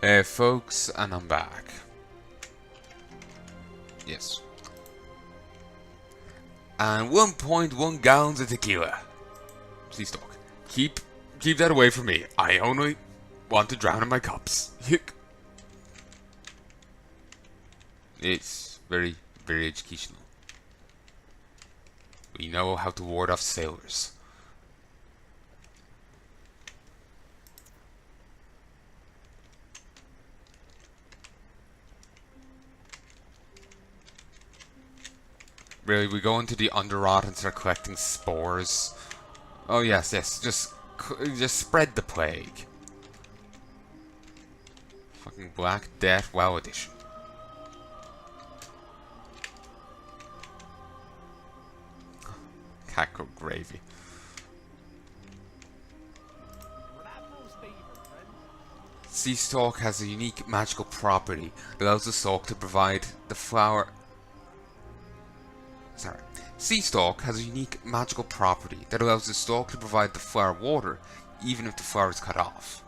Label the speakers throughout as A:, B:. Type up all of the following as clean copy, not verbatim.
A: Hey folks, and I'm back. Yes. And 1.1 gallons of tequila. Please talk. Keep that away from me. I only want to drown in my cups. It's very, very educational. We know how to ward off sailors. Really, we go into the Underrot and start collecting spores. Oh yes, yes. Just spread the plague. Fucking Black Death WoW edition. Catco gravy. Sea Stalk has a unique magical property that allows the stalk to provide the flower. Sea Stalk has a unique magical property that allows the stalk to provide the flower water, even if the flower is cut off.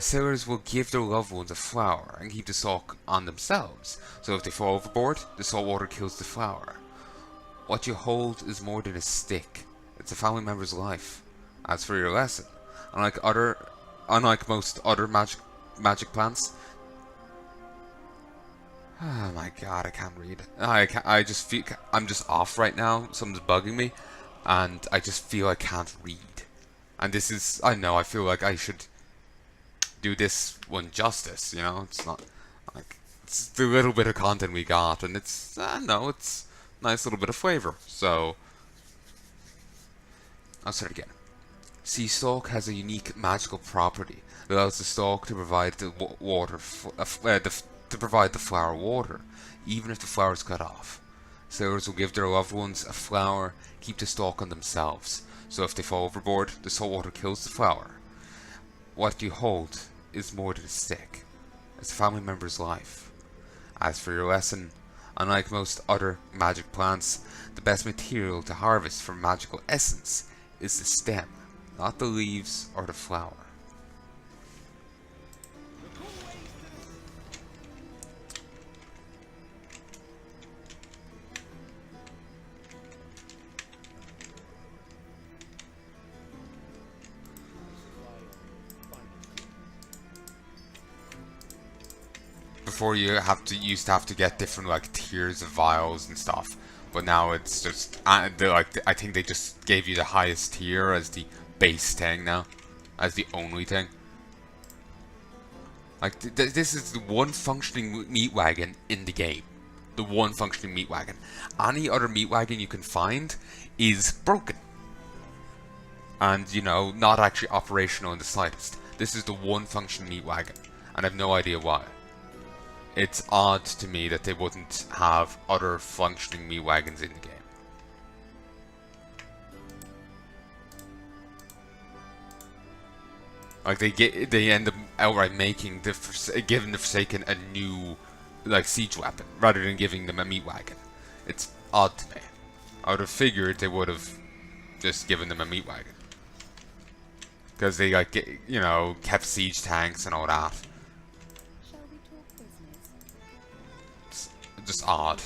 A: Sailors will give their loved ones a flower and keep the stalk on themselves, so if they fall overboard, the salt water kills the flower. What you hold is more than a stick. It's a family member's life. As for your lesson, unlike most other magic plants. Oh my god, I can't read. I just feel I'm just off right now. Something's bugging me, and I just feel I can't read. And this is, I know, I feel like I should do this one justice. You know, it's not like it's the little bit of content we got, and it's no, it's a nice little bit of flavor. So I'll start again. Sea Stalk has a unique magical property that allows the stalk to provide the water, to provide the flower water, even if the flower is cut off. Sailors will give their loved ones a flower, keep the stalk on themselves, so if they fall overboard, the salt water kills the flower. What you hold is more than a stick. It's a family member's life. As for your lesson, unlike most other magic plants, the best material to harvest from magical essence is the stem, not the leaves or the flower. Before you used to have to get different like tiers of vials and stuff, but now it's just I think they just gave you the highest tier as the base thing now, as the only thing. Like this is the one functioning meat wagon in the game, the one functioning meat wagon. Any other meat wagon you can find is broken, and you know not actually operational in the slightest. This is the one functioning meat wagon, and I have no idea why. It's odd to me that they wouldn't have other functioning meat wagons in the game. Like they end up outright making giving the Forsaken a new like siege weapon rather than giving them a meat wagon. It's odd to me. I would have figured they would have just given them a meat wagon because they like kept siege tanks and all that. Just odd.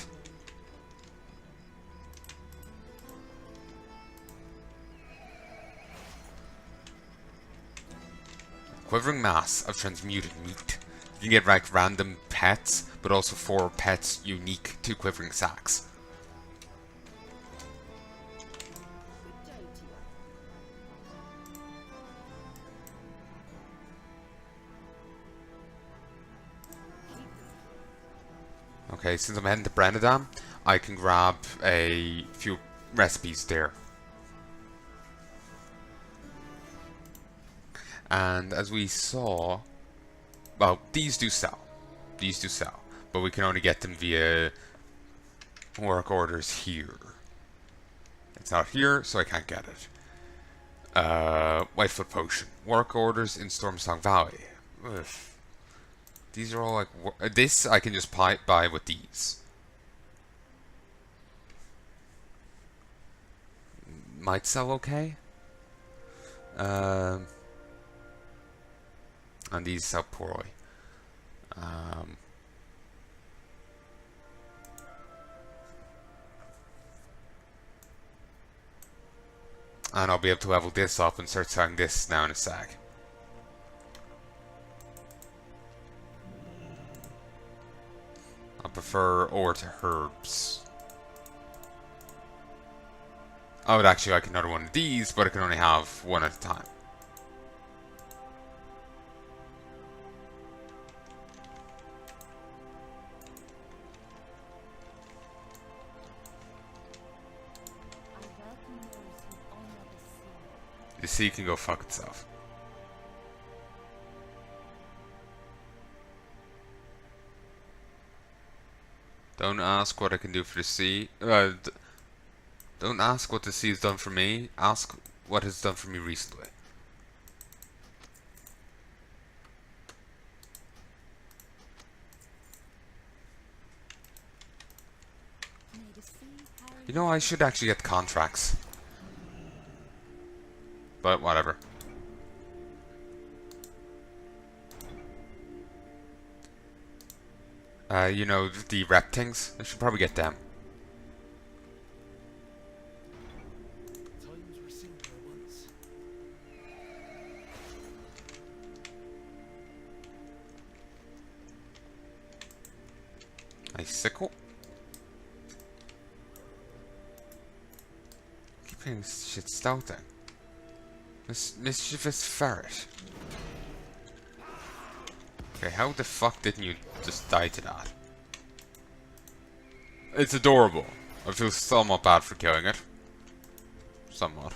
A: Quivering mass of transmuted meat. You can get like random pets, but also 4 pets unique to quivering sacks. Okay, since I'm heading to Brennadam, I can grab a few recipes there. And as we saw, well, these do sell. These do sell. But we can only get them via work orders here. It's not here, so I can't get it. Whitefoot Potion. Work orders in Stormsong Valley. Ugh. These are all like... this I can just buy with these. Might sell okay. And these sell poorly. And I'll be able to level this up and start selling this now in a sec. I prefer ore to herbs. I would actually like another one of these, but I can only have one at a time. The sea can go fuck itself. Don't ask what I can do for the sea. Don't ask what the sea has done for me. Ask what it's done for me recently. You know, I should actually get contracts. But whatever. You know, the rep things? I should probably get them. Nice sickle. Keep getting this shit stouting. This mischievous ferret. Okay, how the fuck didn't you just die to that? It's adorable. I feel somewhat bad for killing it. Somewhat.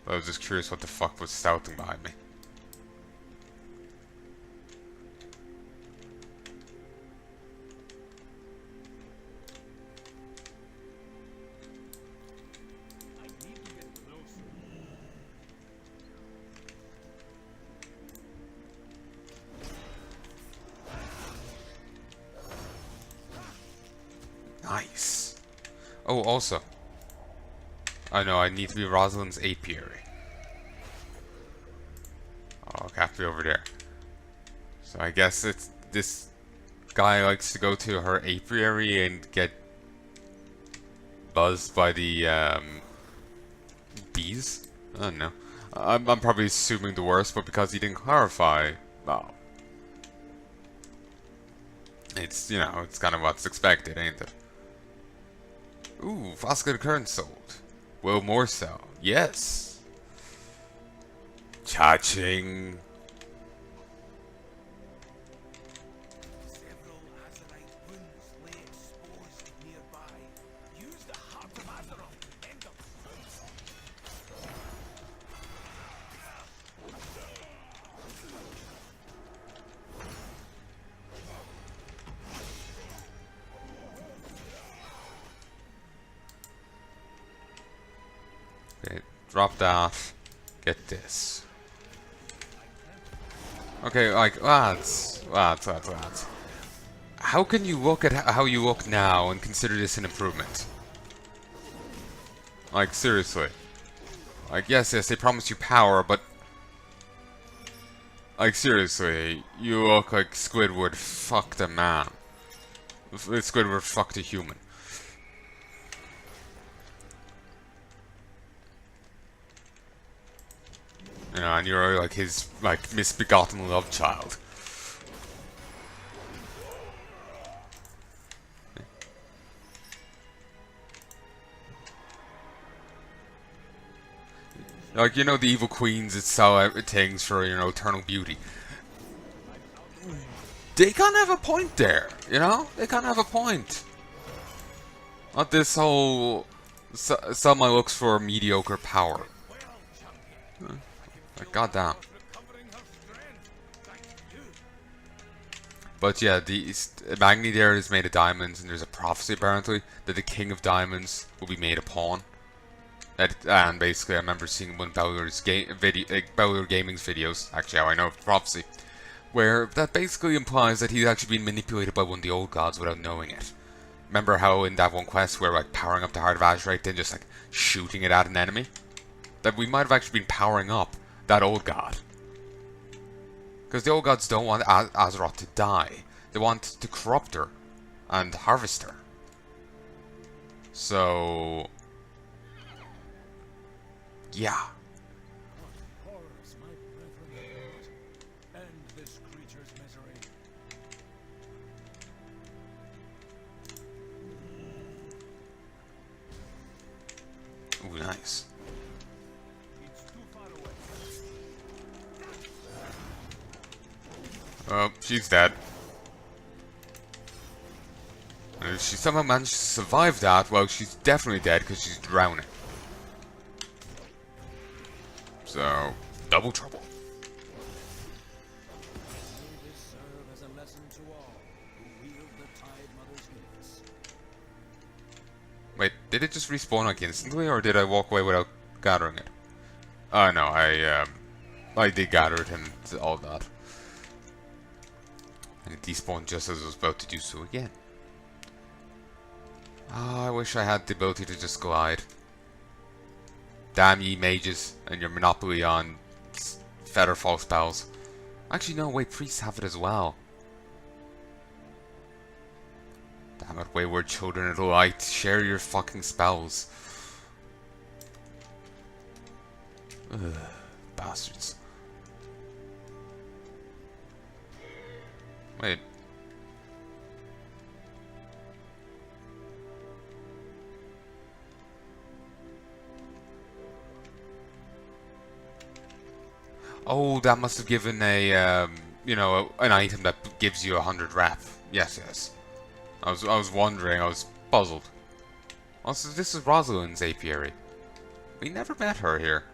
A: But I was just curious what the fuck was stouting behind me. Nice. Oh, also. I know, I need to be Rosalind's apiary. Oh, I have to be over there. So I guess it's this guy likes to go to her apiary and get buzzed by the bees. I don't know. I'm probably assuming the worst, but because he didn't clarify, well, it's, you know, it's kind of what's expected, ain't it? Ooh, vascular current sold. Will more so? Yes. Cha-ching.
B: Several Azerite wounds lay exposed nearby. Use the heart of Azeroth to end them.
A: Okay, drop that. Get this. Okay, like, lads. How can you look at how you look now and consider this an improvement? Like, seriously. Like, yes, they promised you power, but... Like, seriously, you look like Squidward fucked a man. Squidward fucked a human. You know, and you're like his, like, misbegotten love child. Like, you know, the evil queens that sell out things for, you know, eternal beauty. They kind of have a point there, you know? They kind of have a point. Not this whole sell my looks for mediocre power. Like, goddamn. But yeah, the Magni there is made of diamonds, and there's a prophecy apparently that the King of Diamonds will be made a pawn. And basically, I remember seeing one of Bellur's Bellur Gaming's videos, actually how I know of the prophecy, where that basically implies that he's actually been manipulated by one of the old gods without knowing it. Remember how in that one quest where like powering up the Heart of Azerite, then just like shooting it at an enemy? that we might have actually been powering up that old god. Because the old gods don't want Azeroth to die. They want to corrupt her and harvest her. So... yeah.
B: Horrors, my brethren, end this creature's misery.
A: Ooh, nice.
B: It's too far away.
A: Oh, she's dead. And if she somehow managed to survive that, well, she's definitely dead because she's drowning. So, double trouble.
B: May this serve as a lesson to all who wield the Tide Mother's gifts.
A: Wait, did it just respawn like instantly, or did I walk away without gathering it? Oh no, I did gather it and all that. And it despawned just as I was about to do so again. Ah, I wish I had the ability to just glide. Damn ye mages and your monopoly on featherfall spells. Actually, no, wait, priests have it as well. Damn it, wayward children of the light, share your fucking spells. Ugh, bastards. Wait. Oh, that must have given a, you know, an item that gives you 100 rep. Yes, yes. I was wondering, I was puzzled. Also, this is Rosalind's apiary. We never met her here.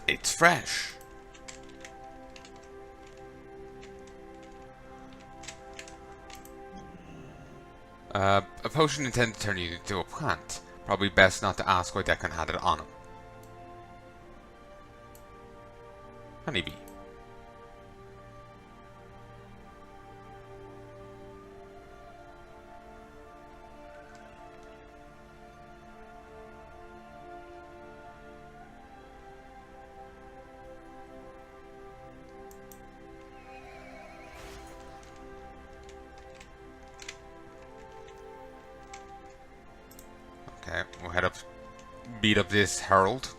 A: It's fresh. A potion intended to turn you into a plant. Probably best not to ask why Declan had it on him. Honeybee. Okay, we'll head up, beat up this Herald.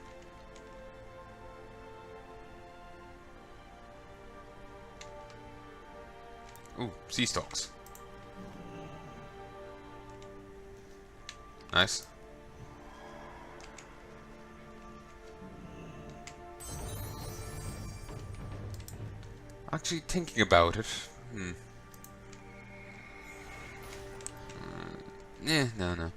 A: Ooh, sea stalks. Nice. Actually, thinking about it, no.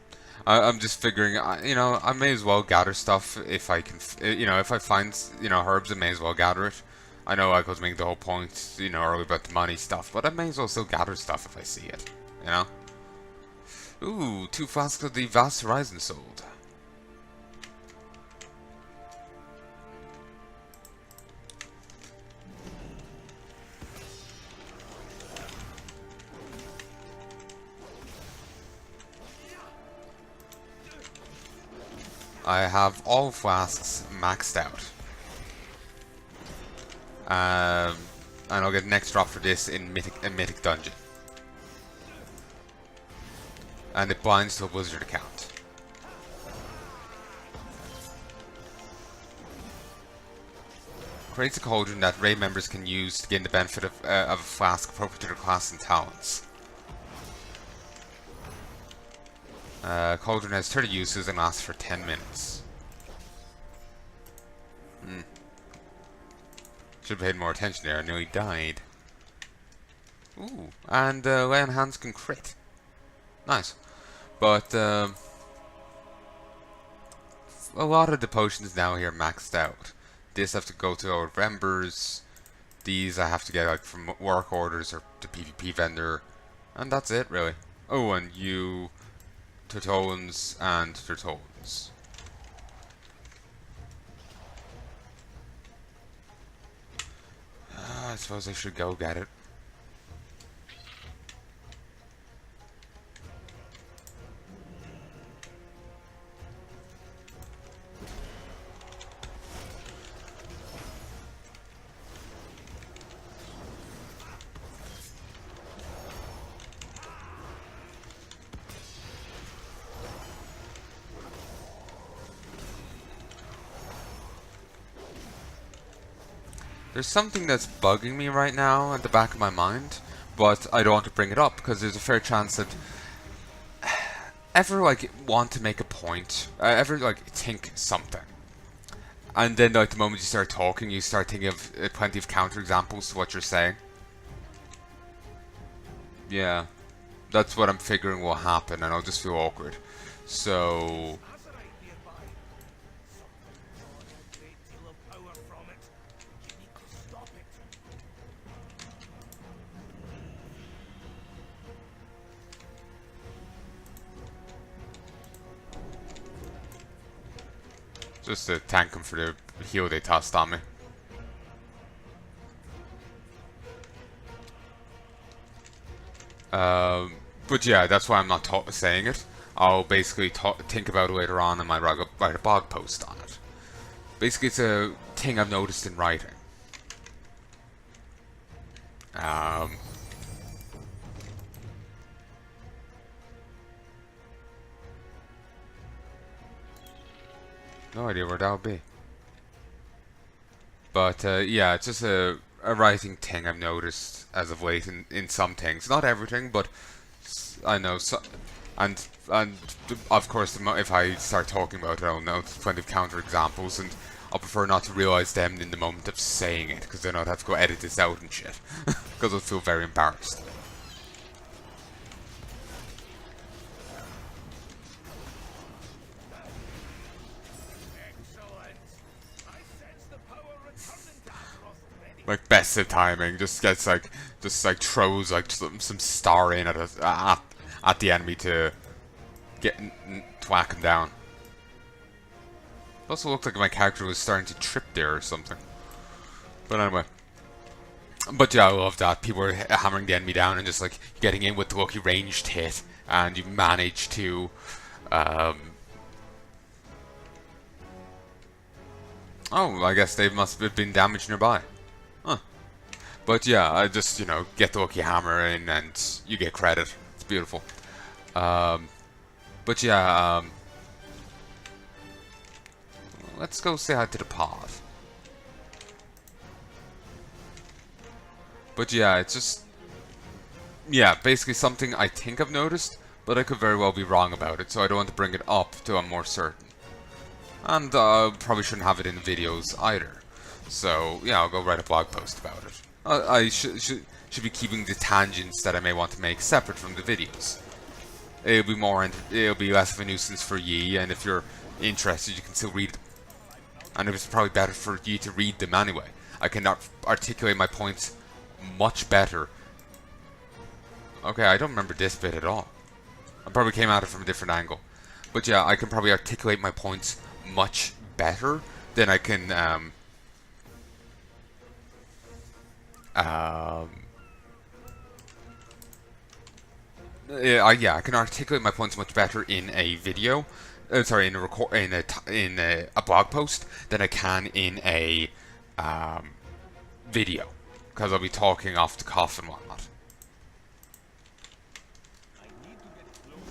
A: I'm just figuring, you know, I may as well gather stuff if I can, you know, if I find, you know, herbs, I may as well gather it. I know I was making the whole point, you know, earlier about the money stuff, but I may as well still gather stuff if I see it, you know? Ooh, 2 flasks of the Vast Horizon sold. I have all flasks maxed out. And I'll get an next drop for this in Mythic Dungeon. And it binds to a wizard account. Creates a cauldron that raid members can use to gain the benefit of a flask appropriate to their class and talents. Cauldron has 30 uses and lasts for 10 minutes. Should have paid more attention there, I nearly died. Ooh, and lay on hands can crit. Nice. But a lot of the potions now here maxed out. This have to go to our members. These I have to get like from work orders or the PvP vendor, and that's it really. Oh, and you, Tertones and Tertones. I suppose I should go get it. There's something that's bugging me right now at the back of my mind, but I don't want to bring it up because there's a fair chance that ever like want to make a point, ever like think something, and then like the moment you start talking, you start thinking of plenty of counter examples to what you're saying. Yeah, that's what I'm figuring will happen, and I'll just feel awkward. So
B: Azerite nearby. Something drawing a great deal of power from it. You need to stop it.
A: just to thank them for the heal they tossed on me. But yeah, that's why I'm not saying it. I'll basically think about it later on and might write a blog post on it. Basically, it's a thing I've noticed in writing. No idea where that would be. But yeah, it's just a writing thing I've noticed as of late in some things. Not everything, but I know so. And of course, if I start talking about it, I'll know plenty of counter examples, and I'll prefer not to realize them in the moment of saying it, because then I'd have to go edit this out and shit, because I'll feel very embarrassed.
B: Excellent. I sense the power returning to Azeroth already.
A: Like best of timing, just throws like some star in at the enemy to to whack him down. It also looked like my character was starting to trip there or something. But anyway. But yeah, I love that. People are hammering the enemy down and just like getting in with the lucky ranged hit, and you manage to oh, I guess they must have been damaged nearby. Huh. But yeah, I just, get the lucky hammer in and you get credit. It's beautiful. But yeah, let's go say hi to the pod. But yeah, it's just, yeah, basically something I think I've noticed, but I could very well be wrong about it, so I don't want to bring it up till I'm more certain. And probably shouldn't have it in videos either. So yeah, I'll go write a blog post about it. I should be keeping the tangents that I may want to make separate from the videos. It'll be less of a nuisance for ye, and if you're interested, you can still read them. And it's probably better for you to read them anyway. I can articulate my points much better. Okay, I don't remember this bit at all. I probably came at it from a different angle. But yeah, I can probably articulate my points much better than I can yeah, I can articulate my points much better in a video. Sorry, in a blog post than I can in a video, because I'll be talking off the cuff and whatnot.
B: I need to get closer.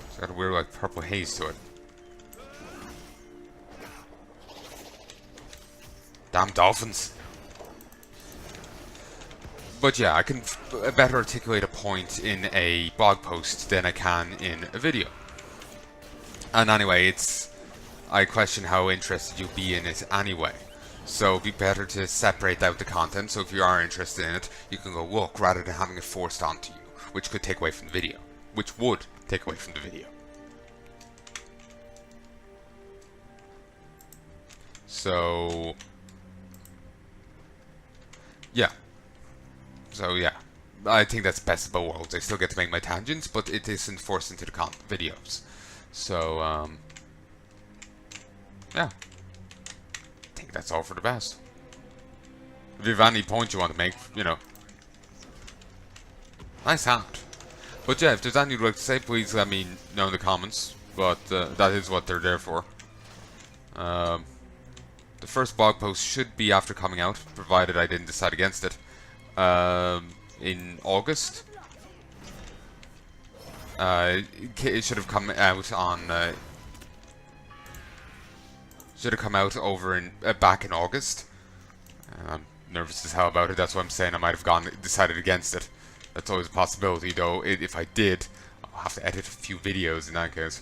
A: It's got a weird like purple haze to it. Damn dolphins. But yeah, I can better articulate a point in a blog post than I can in a video. And anyway, I question how interested you'll be in it anyway. So it'd be better to separate out the content, so if you are interested in it, you can go look rather than having it forced onto you, which could take away from the video. Which would take away from the video. So yeah. So yeah. I think that's best of both worlds. I still get to make my tangents, but it isn't forced into the videos. So yeah. I think that's all for the best. If you have any points you want to make, you know. Nice hat. But yeah, if there's anything you'd like to say, please let me know in the comments. But that is what they're there for. The first blog post should be after coming out, provided I didn't decide against it. In August. It should have come out on. Should have come out over in back in August. I'm nervous as hell about it. That's why I'm saying I might have decided against it. That's always a possibility, though. If I did, I'll have to edit a few videos in that case.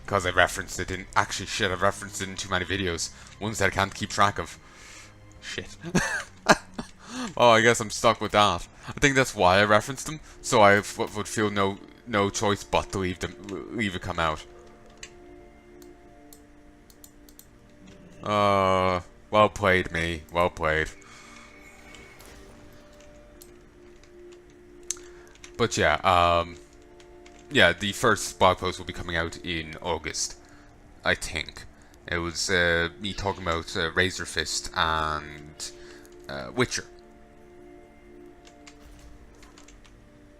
A: Because I referenced it in... Actually, shit, I've referenced it in too many videos. Ones that I can't keep track of. Shit. Oh, I guess I'm stuck with that. I think that's why I referenced them. So I would feel no choice but to leave it come out. Well played, me. Well played. But yeah, yeah, the first blog post will be coming out in August, I think. It was me talking about Razor Fist and Witcher.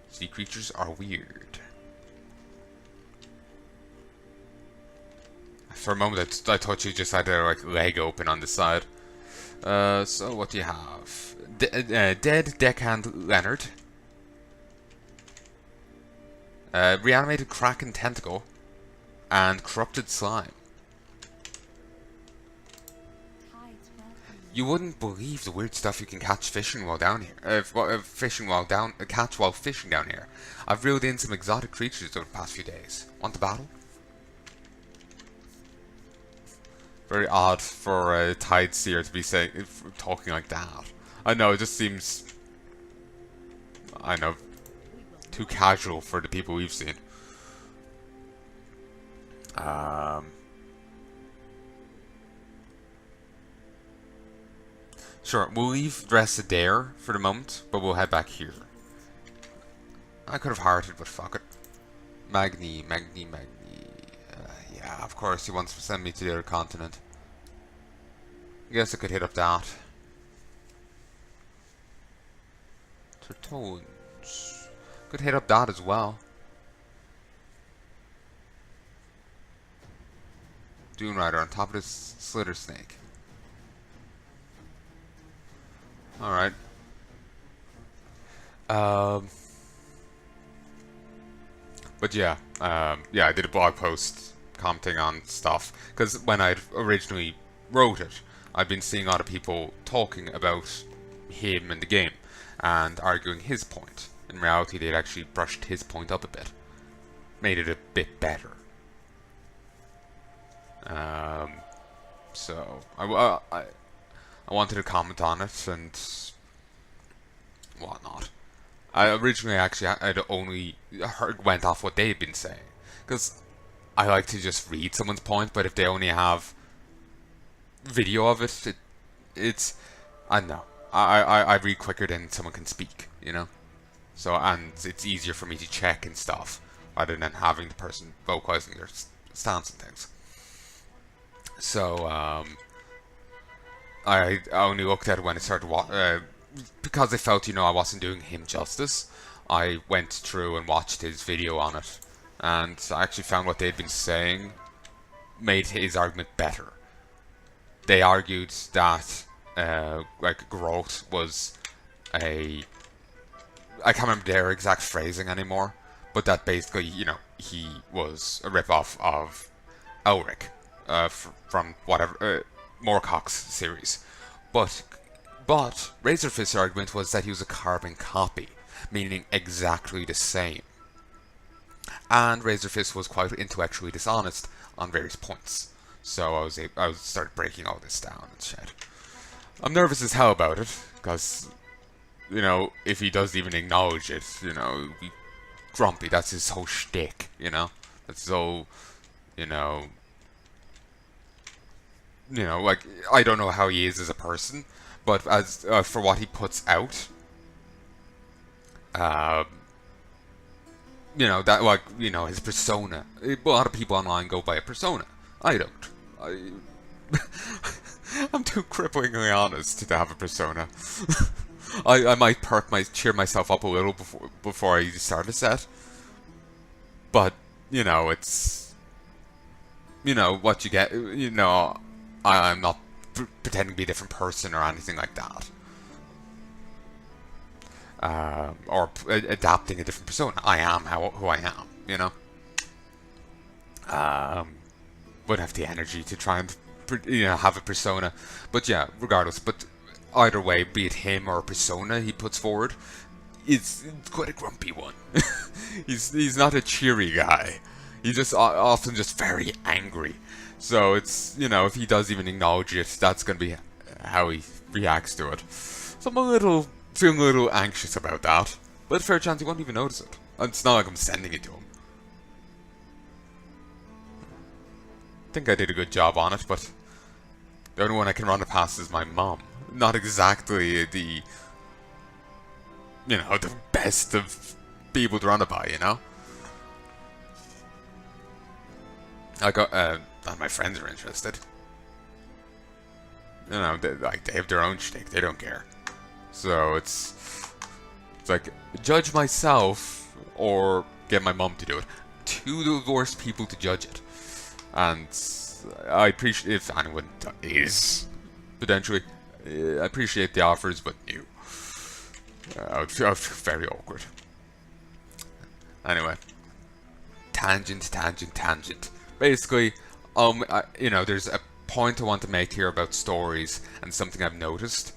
A: Sea creatures are weird. For a moment, I thought you just had a like leg open on the side. So what do you have? Dead Deckhand Leonard. Reanimated Kraken Tentacle, and Corrupted Slime. You wouldn't believe the weird stuff you can catch fishing while down here. Catch while fishing down here. I've reeled in some exotic creatures over the past few days. Want the battle? Very odd for a Tide Seer to be talking like that. I know, it just seems... I know... too casual for the people we've seen. Sure, we'll leave Dressadare for the moment, but we'll head back here. I could have hearted, but fuck it. Magni. Yeah, of course he wants to send me to the other continent. I guess I could hit up that. Tertones. Could hit up that as well. Dune Rider on top of this Slither Snake. Alright. But yeah, yeah, I did a blog post commenting on stuff, because when I originally wrote it, I'd been seeing other people talking about him and the game, and arguing his point. In reality, they'd actually brushed his point up a bit. Made it a bit better. So, I wanted to comment on it and whatnot. I originally I'd only went off what they'd been saying, because I like to just read someone's point, but if they only have video of it, it's I don't know. I read quicker than someone can speak, you know. So, and it's easier for me to check and stuff rather than having the person vocalizing their stance and things. So, I only looked at it when it started because I felt, you know, I wasn't doing him justice. I went through and watched his video on it, and I actually found what they'd been saying made his argument better. They argued that like growth was I can't remember their exact phrasing anymore, but that basically, you know, he was a ripoff of Elric from whatever Moorcock's series. But Razorfist's argument was that he was a carbon copy, meaning exactly the same. And Razorfist was quite intellectually dishonest on various points. So I started breaking all this down and shit. I'm nervous as hell about it, because, you know, if he doesn't even acknowledge it, you know, he'll be grumpy. That's his whole shtick, you know? That's his whole, you know, you know, like, I don't know how he is as a person, but as for what he puts out, um, you know, that, like, you know, his persona. A lot of people online go by a persona. I don't. I, I'm too cripplingly honest to have a persona. I might cheer myself up a little before I start a set, but you know, it's, you know what you get. You know, I'm not pretending to be a different person or anything like that. Or adapting a different persona. I am who I am, you know? Wouldn't have the energy to try and, you know, have a persona. But yeah, regardless. But either way, be it him or a persona he puts forward, it's quite a grumpy one. He's not a cheery guy. He's just often just very angry. So it's, you know, if he does even acknowledge it, that's going to be how he reacts to it. So I'm feeling a little anxious about that. But a fair chance he won't even notice it. It's not like I'm sending it to him. I think I did a good job on it, but the only one I can run it past is my mom. Not exactly the, you know, the best of people to run it by, you know? I got, none of my friends are interested. You know, they have their own shtick, they don't care. So it's like, judge myself or get my mom to do it. Two of the worst people to judge it. And I appreciate, if anyone is, potentially, I appreciate the offers, but no. I would feel very awkward. Anyway. Tangent. Basically, you know, there's a point I want to make here about stories and something I've noticed,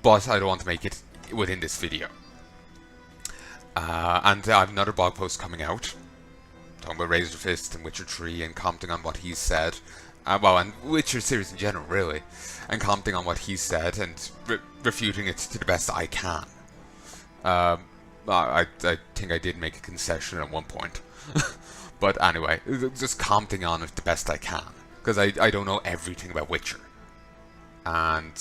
A: but I don't want to make it within this video. And I have another blog post coming out, talking about Razor Fist and Witcher 3 and commenting on what he's said. Well, and Witcher series in general, really. And commenting on what he said and refuting it to the best I can. I think I did make a concession at one point. But anyway, just commenting on it the best I can. Because I don't know everything about Witcher. And,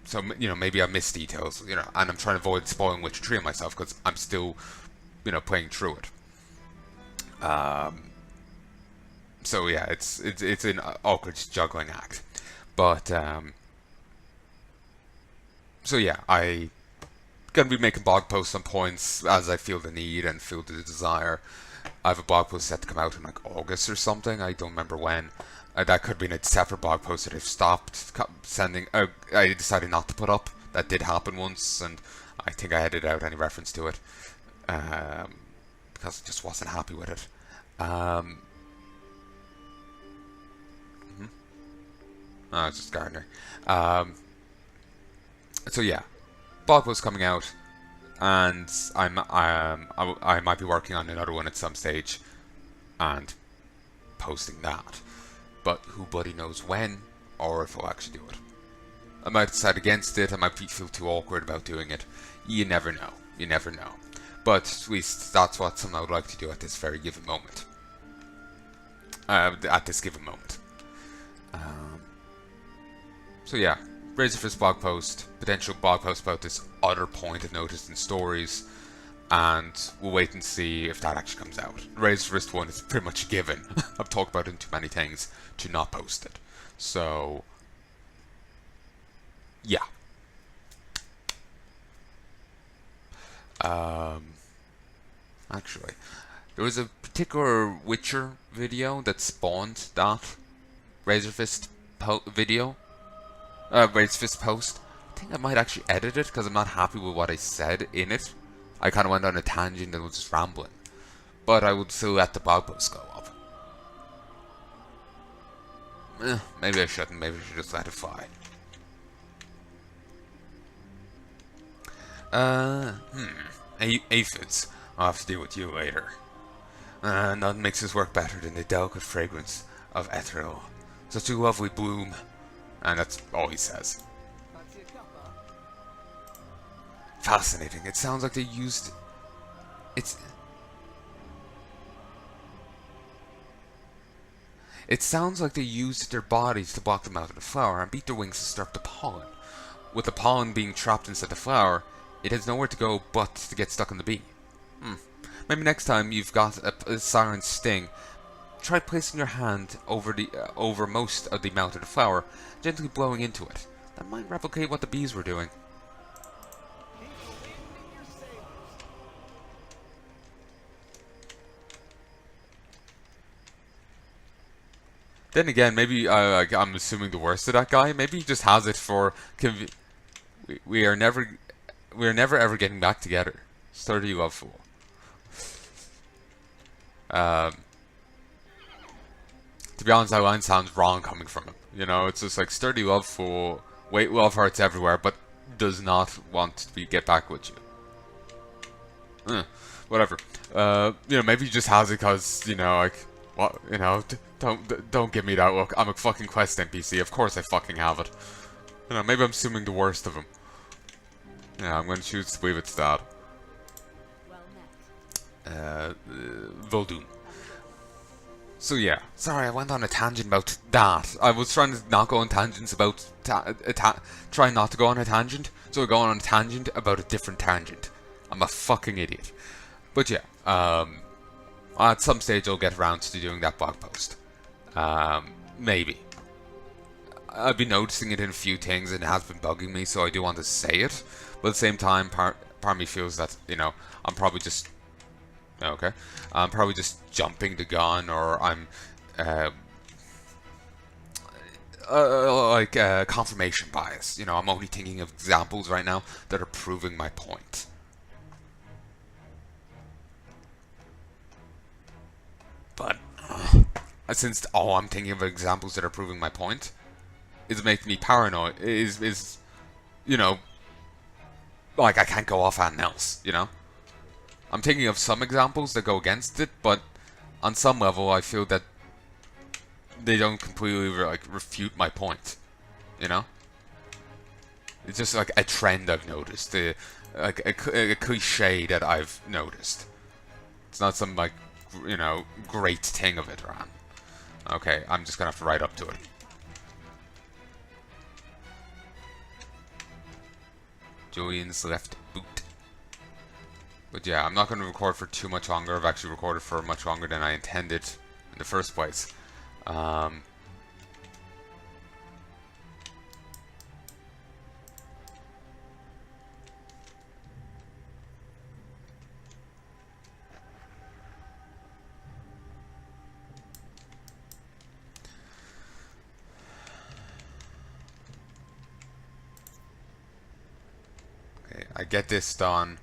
A: so, you know, maybe I missed details, you know, and I'm trying to avoid spoiling Witcher 3 on myself because I'm still, you know, playing through it. So yeah, it's an awkward juggling act. But, so yeah, I gonna be making blog posts on points as I feel the need and feel the desire. I have a blog post set to come out in like August or something. I don't remember when. That could be in a separate blog post that I've stopped sending. I decided not to put up. That did happen once, and I think I edited out any reference to it because I just wasn't happy with it. Oh, it's just Gardner. So yeah, blog post coming out, and I might be working on another one at some stage, and posting that. But who bloody knows when, or if I'll actually do it. I might decide against it, I might feel too awkward about doing it. You never know. You never know. But at least that's what something I would like to do at this very given moment. So yeah, Razor Fist blog post, potential blog post about this other point I've noticed in stories, and we'll wait and see if that actually comes out. Razor Fist one is pretty much a given. I've talked about it in too many things to not post it. So, yeah. Actually, there was a particular Witcher video that spawned that Razor Fist video. Razor Fist post. I think I might actually edit it because I'm not happy with what I said in it. I kind of went on a tangent and was just rambling. But I would still let the blog post go up. Maybe I shouldn't. Maybe I should just let it fly. Aphids. I'll have to deal with you later. Nothing makes this work better than the delicate fragrance of ethereal. Such a lovely bloom. And that's all he says. Fascinating. It sounds like they used... It sounds like they used their bodies to block them out of the flower and beat their wings to stir up the pollen. With the pollen being trapped inside the flower, it has nowhere to go but to get stuck in the bee. Maybe next time you've got a siren sting, try placing your hand over most of the amount of the flower, gently blowing into it. That might replicate what the bees were doing. Then again, maybe I'm assuming the worst of that guy. Maybe he just has it for we are never ever getting back together. Sturdy love fool. To be honest, that line sounds wrong coming from him. You know, it's just like sturdy love fool, wait, love hearts everywhere, but does not want to get back with you. Whatever. You know, maybe he just has it because, you know, like, what, you know, don't give me that look. I'm a fucking quest NPC. Of course I fucking have it. You know, maybe I'm assuming the worst of him. Yeah, I'm gonna choose to believe it's that. Vuldun. So yeah, sorry I went on a tangent about that. I was trying to not go on tangents about trying not to go on a tangent, so we're going on a tangent about a different tangent. I'm a fucking idiot. But yeah, at some stage I'll get around to doing that blog post. Maybe. I've been noticing it in a few things and it has been bugging me, so I do want to say it. But at the same time, part of me feels that, you know, I'm probably just jumping the gun, or I'm confirmation bias. You know, I'm only thinking of examples right now that are proving my point. But since all I'm thinking of examples that are proving my point is making me paranoid, is you know, like I can't go off anything else. You know. I'm thinking of some examples that go against it, but on some level I feel that they don't completely refute my point, you know? It's just like a trend I've noticed, a cliche that I've noticed. It's not some, like, you know, great thing of it, Ran. Okay, I'm just gonna have to write up to it. Julian's left boot. But yeah, I'm not going to record for too much longer. I've actually recorded for much longer than I intended in the first place. Okay, I get this done.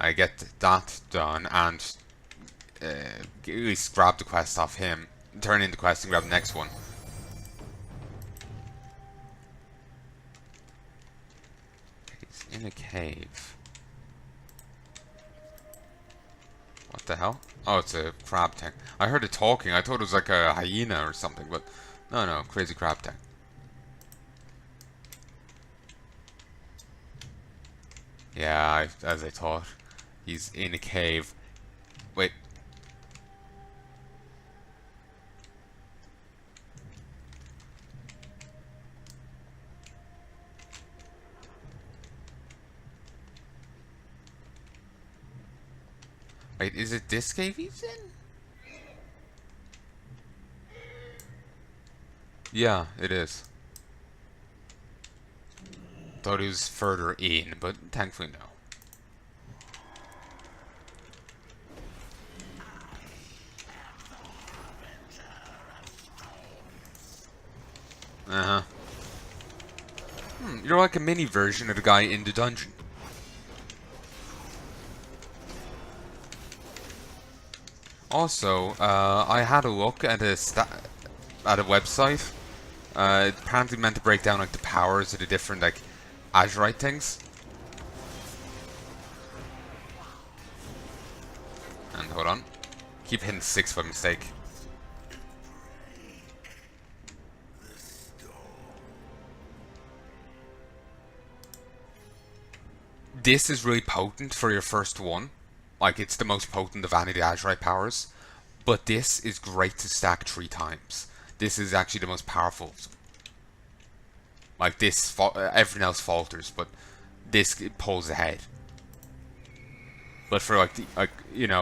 A: I get that done, and at least grab the quest off him, turn in the quest and grab the next one. He's in a cave. What the hell? Oh, it's a crab tank. I heard it talking. I thought it was like a hyena or something, but no, crazy crab tank. Yeah, as I thought. He's in a cave. Wait. Wait, is it this cave he's in? Yeah, it is. Thought he was further in, but thankfully no. You're like a mini version of the guy in the dungeon. Also, I had a look at a website. It apparently meant to break down like the powers of the different like Azerite things. And hold on, keep hitting 6 by mistake. This is really potent for your first one. Like, it's the most potent of any of the Azerite powers. But this is great to stack 3 times. this is actually the most powerful. Like this, everything else falters, but this pulls ahead. But for like the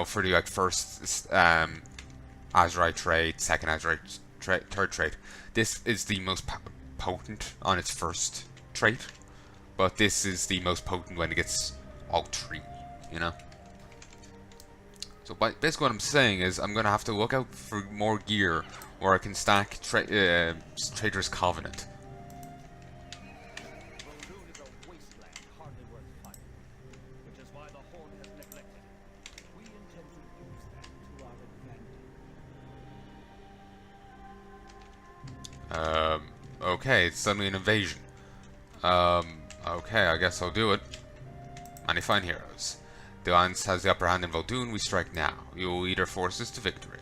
A: for the like first Azeroth trade, second Azeroth trade, third trade, this is the most potent on its first trait. But this is the most potent when it gets all three, you know. So basically what I'm saying is I'm gonna have to look out for more gear where I can stack Trader's Covenant.
B: Vuldun is a wasteland hardly worth fighting, which is why the Horde has neglected it. We intend to use that to our advantage.
A: Okay, it's suddenly an invasion. Okay, I guess I'll do it. Many fine heroes. The Alliance has the upper hand in Vuldun, we strike now. You will lead our forces to victory.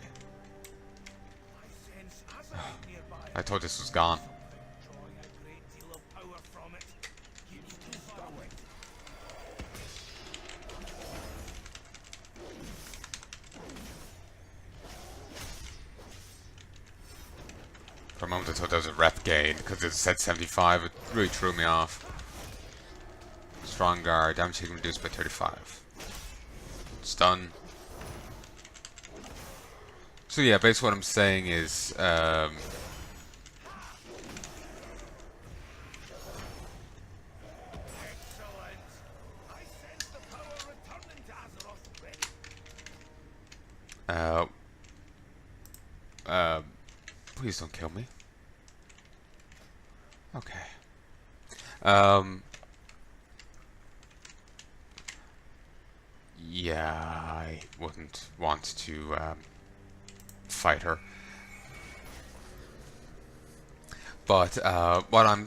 B: I sense Azeroth nearby.
A: I thought this was gone.
B: Drawing a great deal of power from it. Keep too far away.
A: For a moment I thought that was a rep gain, because it said 75, it really threw me off. Strong guard, damage taken reduced by 35. Stun. So yeah, basically what I'm saying is,
B: Excellent. I sense the power returning to Azeroth already.
A: please don't kill me. Okay. Yeah, I wouldn't want to fight her. But what I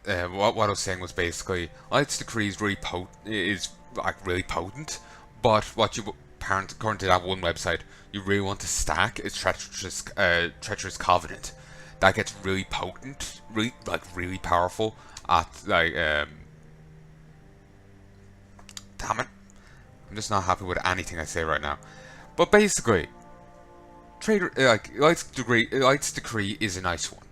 A: was saying was basically, Light's Decree is really really potent. But what you according to that one website, you really want to stack is Treacherous Covenant. That gets really potent, really powerful at damn it. I'm just not happy with anything I say right now. But basically, Light's Decree is a nice one.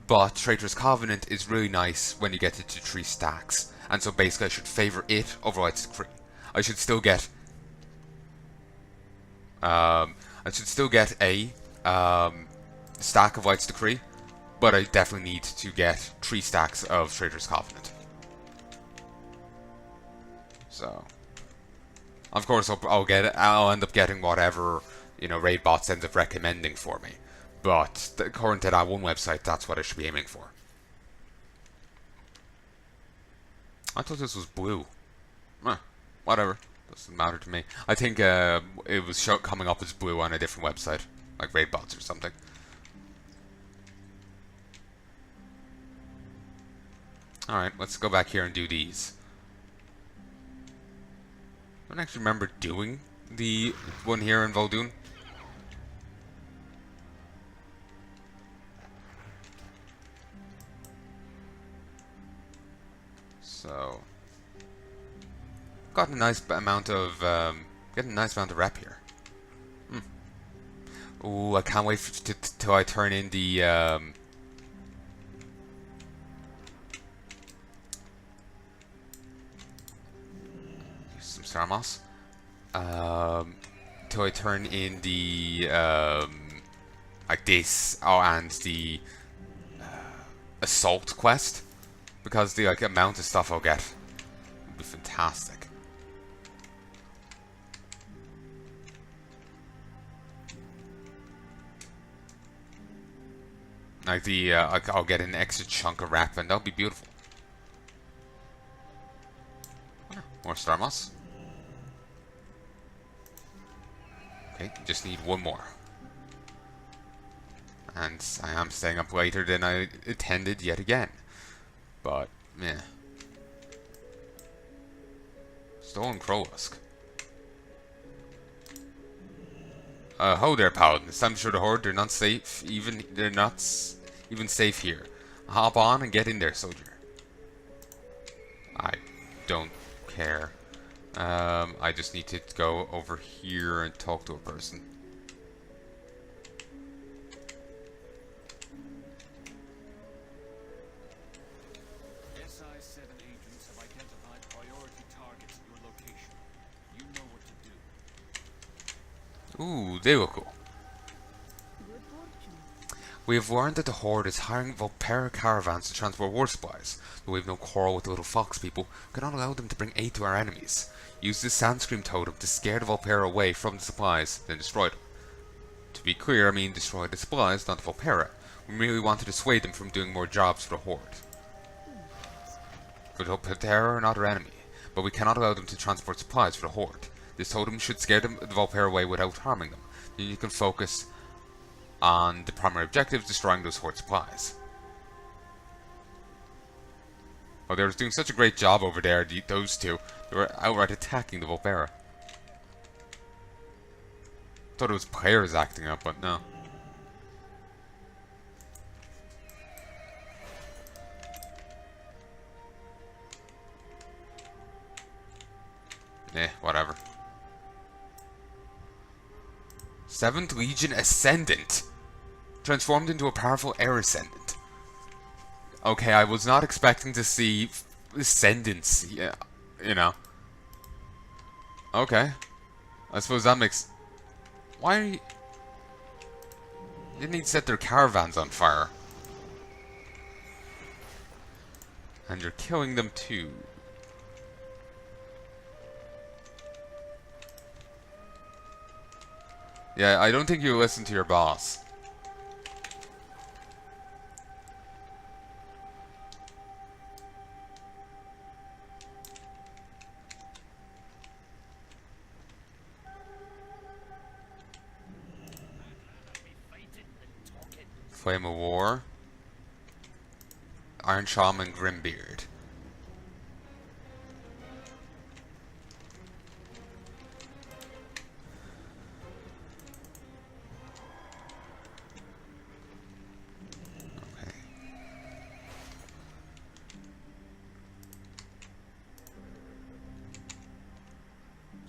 A: But Traitor's Covenant is really nice when you get it to 3 stacks. And so basically I should favor it over Light's Decree. I should still get a stack of Light's Decree, but I definitely need to get 3 stacks of Traitor's Covenant. So, of course, I'll end up getting whatever raid bots ends up recommending for me. But according to that one website, that's what I should be aiming for. I thought this was blue. Whatever, doesn't matter to me. I think it was coming up as blue on a different website, like raid bots or something. Alright, let's go back here and do these. I don't actually remember doing the one here in Vuldun. So, got a nice amount of getting a nice amount of rep here. Ooh, I can't wait till I turn in the some Starmoss. Till I turn in the like this, and the assault quest, because the amount of stuff I'll get will be fantastic. Like I'll get an extra chunk of rep, and that'll be beautiful. More Starmoss. Okay, just need one more. And I am staying up later than I intended yet again. But, meh. Stolen Krollusk. Ho there, Paladin. It's time to show the Horde they're not safe. They're not even safe here. Hop on and get in there, soldier. I don't care. I just need to go over here and talk to a person. Ooh, they look cool.
C: Good fortune.
A: We have learned that the Horde is hiring Volpera caravans to transport war supplies. Though we have no quarrel with the little fox people, we cannot allow them to bring aid to our enemies. Use this Sandscream totem to scare the Volpera away from the supplies, then destroy them. To be clear, I mean destroy the supplies, not the Volpera. We merely want to dissuade them from doing more jobs for the Horde. The Volpera are not our enemy, but we cannot allow them to transport supplies for the Horde. This totem should scare the Volpera away without harming them. Then you can focus on the primary objective, destroying those Horde supplies. Oh, they were doing such a great job over there, those two. They were outright attacking the Volpera. Thought it was players acting up, but no. Whatever. 7th Legion Ascendant. Transformed into a powerful Air Ascendant. Okay, I was not expecting to see Ascendants. Yeah, you know. Okay. I suppose that makes... Why are you... Didn't he set their caravans on fire? And you're killing them too. Yeah, I don't think you listen to your boss. Flame of War. Iron Shaman Grimbeard. Okay.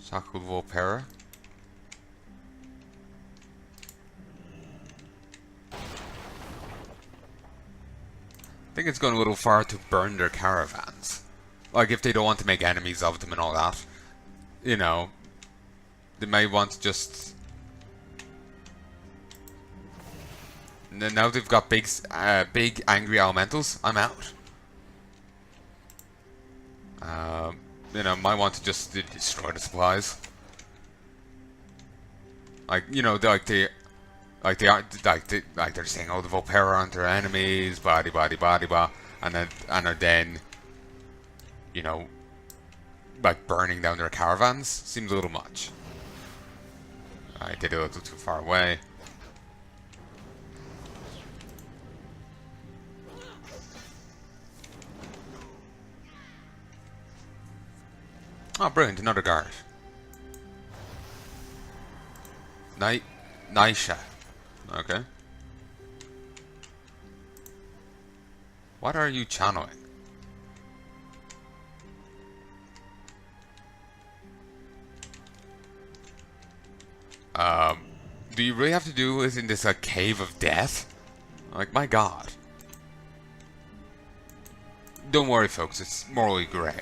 A: Shackled Volpera. I think it's going a little far to burn their caravans. Like, if they don't want to make enemies of them and all that. You know, they may want to just... Now they've got big angry elementals, I'm out. You know, might want to just destroy the supplies. Like, you know, they're saying, oh, the Volpera aren't their enemies, blah blah, and then, you know, like burning down their caravans seems a little much. I did it a little too far away. Oh, brilliant! Another guard. Naisha. Okay. What are you channeling? Do you really have to do this in this cave of death? Like, my god. Don't worry, folks, it's morally grey.